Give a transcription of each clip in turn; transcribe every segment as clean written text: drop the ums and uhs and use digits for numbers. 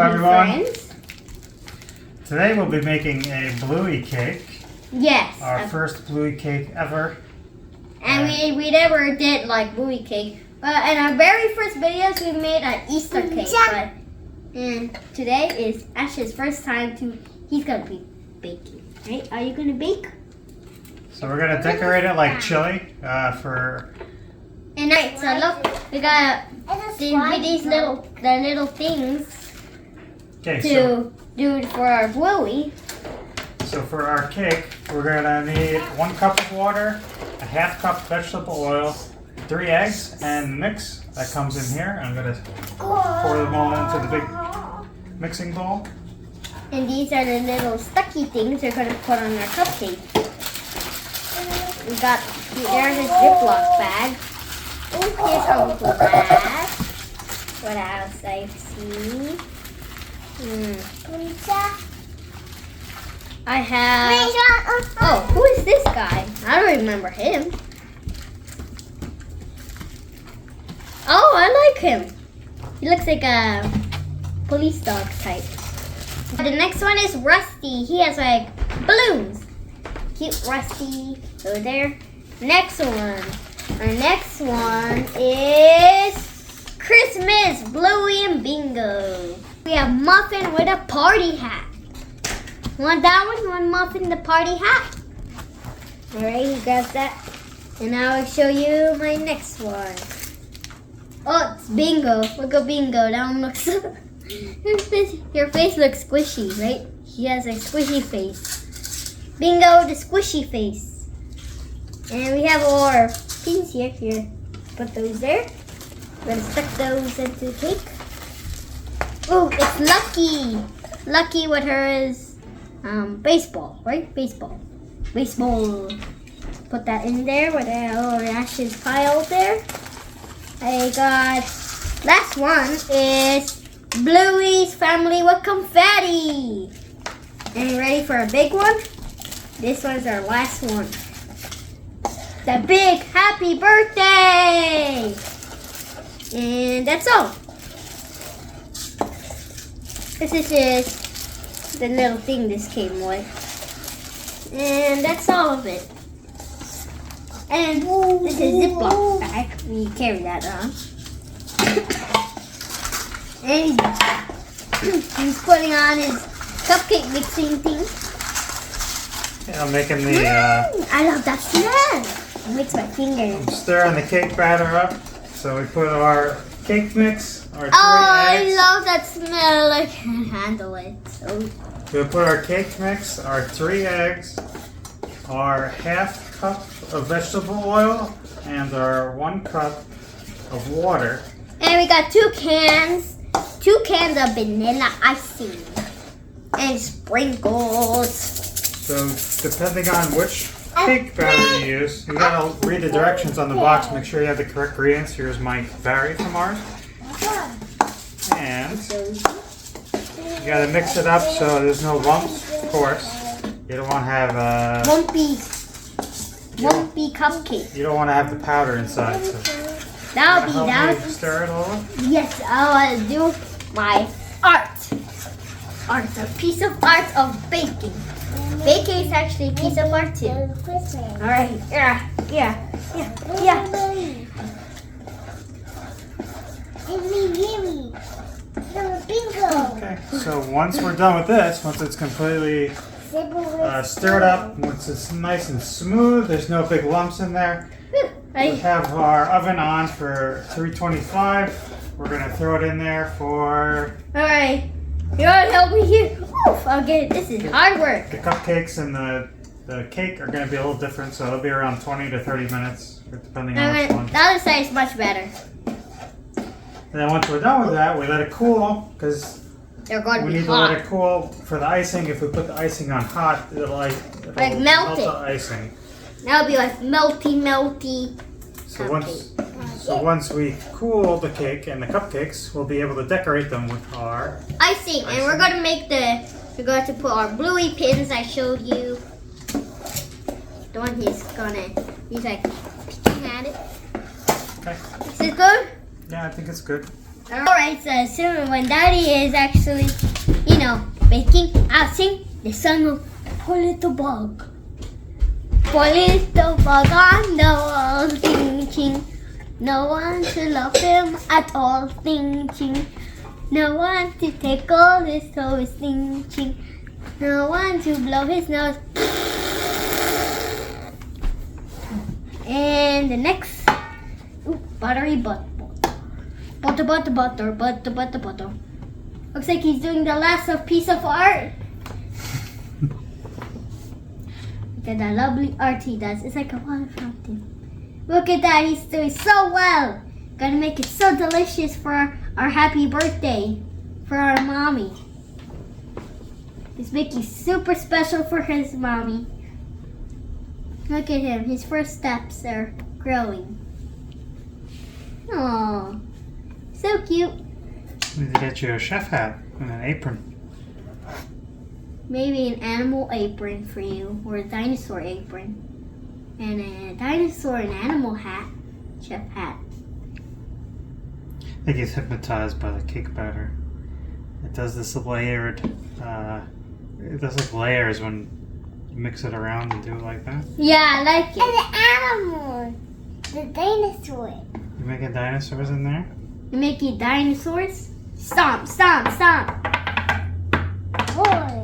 Hello everyone. Friends. Today we'll be making a Bluey cake. Yes. Our first Bluey cake ever. And we never did like Bluey cake. But in our very first videos we made an Easter cake. And today is Ash's first time he's gonna be baking. Right? Are you gonna bake? So we're gonna decorate it like chili for. And right, so look, we got these little things Okay, to do for our Bluey. So for our cake, we're gonna need 1 cup of water, a ½ cup vegetable oil, 3 eggs, and mix that comes in here. I'm gonna pour them all into the big mixing bowl. And these are the little stucky things we're gonna put on our cupcake. We got there's a Ziploc bag. Here's our glass. What else I see? I have. Oh, who is this guy? I don't remember him. Oh, I like him. He looks like a police dog type. The next one is Rusty. He has like balloons. Cute Rusty over there. Next one. Our next one is Christmas, Bluey and Bingo. We have Muffin with a party hat. Want that one? You want Muffin the party hat? Alright, he grabs that. And now I'll show you my next one. Oh, it's Bingo. Look at Bingo. That one looks... Your face looks squishy, right? He has a squishy face. Bingo, the squishy face. And we have our pins here. Here, put those there. We're gonna stick those into the cake. Oh, it's Lucky. Lucky with hers baseball, right? Baseball. Put that in there with our ashes pile there. I got last one is Bluey's family with confetti. And ready for a big one? This one's our last one. The big happy birthday! And that's all. This is just the little thing this came with. And that's all of it. And this is Ziploc bag. We carry that on. And he's putting on his cupcake mixing thing. Yeah, I'm making the. I love that smell. It makes my fingers. I'm stirring the cake batter up. So we put our cake mix, our 3 eggs. I love that smell. I can't handle it. So. We'll put our cake mix, our 3 eggs, our ½ cup of vegetable oil, and our 1 cup of water. And we got 2 cans of vanilla icing and sprinkles. So depending on which cake batter you use, you gotta read the directions on the box, make sure you have the correct ingredients. Yours might vary from ours. And you gotta mix it up so there's no lumps, of course. You don't want to have lumpy cupcake. You don't want to have the powder inside. So That'll be stir it all. Yes, I will do my art. Art, a piece of art of baking. Baking is actually a piece of art too. Alright, yeah. Okay, so once we're done with this, once it's completely stirred up, once it's nice and smooth, there's no big lumps in there, we have our oven on for 325. We're going to throw it in there for... Alright, you want to help me here? Oof, I'll get it. This is hard work. The cupcakes and the cake are going to be a little different, so it'll be around 20 to 30 minutes, depending on which one. The other side is much better. And then once we're done with that, we let it cool, because they're going to we be need hot. to let it cool for the icing. If we put the icing on hot, it'll melt melt it. the icing. That'll be like melty. So once we cool the cake and the cupcakes, we'll be able to decorate them with our icing. And we're going to put our Bluey pins I showed you. The one he's like picking at it. Okay. Is this good? Yeah, I think it's good. Alright, so soon when Daddy is actually, baking, I'll sing the song of Poor Little Bug. Poor little bug on the wall, thinking, no one to love him at all, thinking, no one to tickle his toes, thinking, no one to blow his nose. And the next, buttery butter. Butter. Looks like he's doing the last piece of art. Look at that lovely art he does. It's like a water fountain. Look at that, he's doing so well. Gonna make it so delicious for our happy birthday for our mommy. He's making super special for his mommy. Look at him, his first steps are growing. Aww. So cute. We need to get you a chef hat and an apron. Maybe an animal apron for you, or a dinosaur apron. And a dinosaur and animal hat, chef hat. I think he's hypnotized by the cake batter. It does this layered, it does like layers when you mix it around and do it like that. Yeah, I like it. And the animal, the dinosaur. You making dinosaurs in there? You making dinosaurs? Stomp, stomp, stomp. Boy.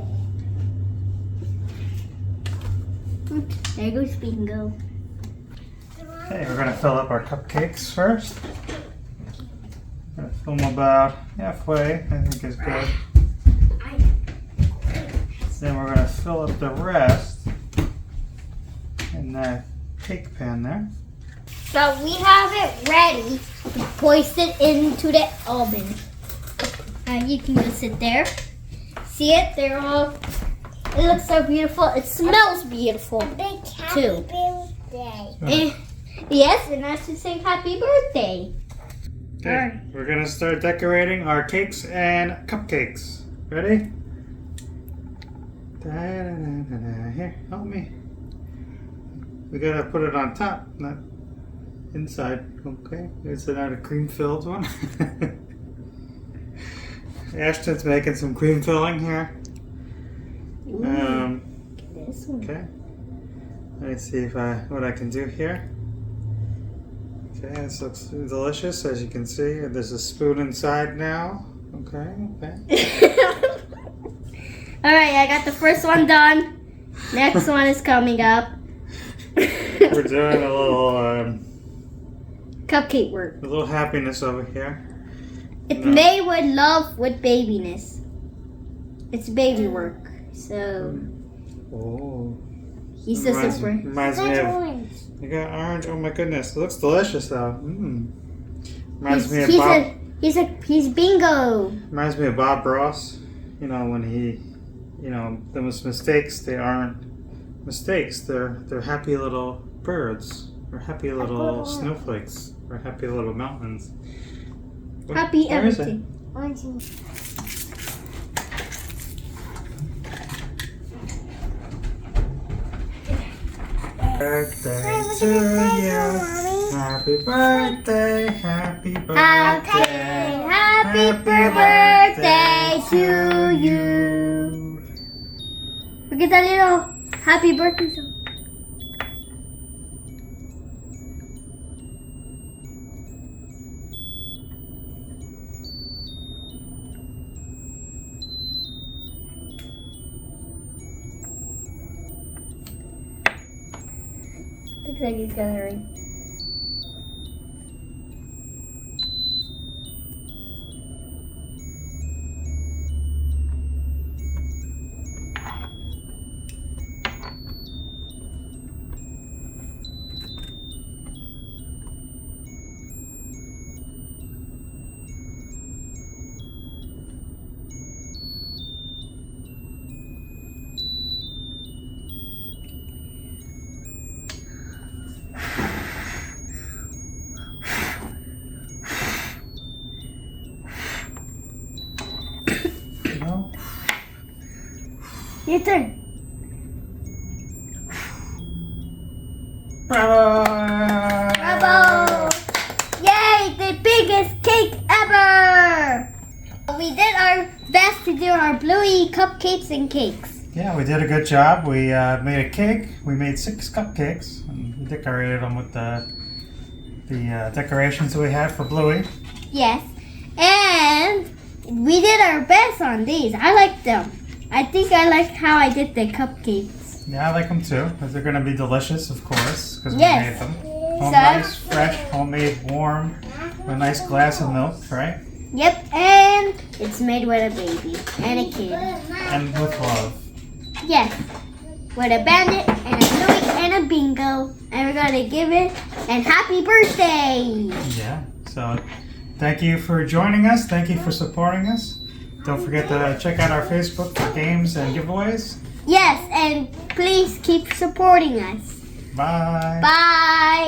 There goes Bingo. Okay, we're going to fill up our cupcakes first. We're going to fill them about halfway, I think is good. Then we're going to fill up the rest in that cake pan there. So we have it ready to place it into the oven. You can just sit there. See it? They're all. It looks so beautiful. It smells beautiful Big happy too. birthday. Yes, and I should say happy birthday. Okay, Alright. we're going to start decorating our cakes and cupcakes. Ready? Da-da-da-da-da. Here, help me. We got to put it on top, not inside. Okay, is it not a cream filled one? Ashton's making some cream filling here. This one. Okay. Let me see what I can do here. Okay, this looks delicious as you can see. There's a spoon inside now. Okay. Alright, I got the first one done. Next one is coming up. We're doing a little Cupcake work. a little happiness over here. It's made with love, with babiness. It's baby work. So Oh. he's so super. Reminds me That's of. orange. You got orange. Oh my goodness, it looks delicious though. Reminds me of Bob. He's Bingo. Reminds me of Bob Ross. You know when he, those mistakes. They aren't mistakes. They're happy little birds. Or happy little snowflakes. Or happy little mountains. Happy Where is it? everything. Orange. Birthday to you. Happy birthday, happy birthday. Happy birthday to you. Look at that little happy birthday song. Looks like he's gonna ring. Your turn. Bravo! Bravo! Yay! The biggest cake ever! we did our best to do our Bluey cupcakes and cakes. Yeah, we did a good job. We made a cake. We made 6 cupcakes. And we decorated them with the decorations that we had for Bluey. Yes. And we did our best on these. I like them. I think I like how I did the cupcakes. Yeah, I like them too. Because they're going to be delicious, of course. Because we Yes. made them. Nice, fresh, homemade, warm. With a nice glass of milk, right? Yep. And it's made with a baby and a kid. And with love. Yes. With a bandit and a Bluey and a bingo. And we're going to give it and happy birthday. Yeah. So thank you for joining us. Thank you for supporting us. Don't forget to check out our Facebook for games and giveaways. Yes. And please keep supporting us. Bye. Bye.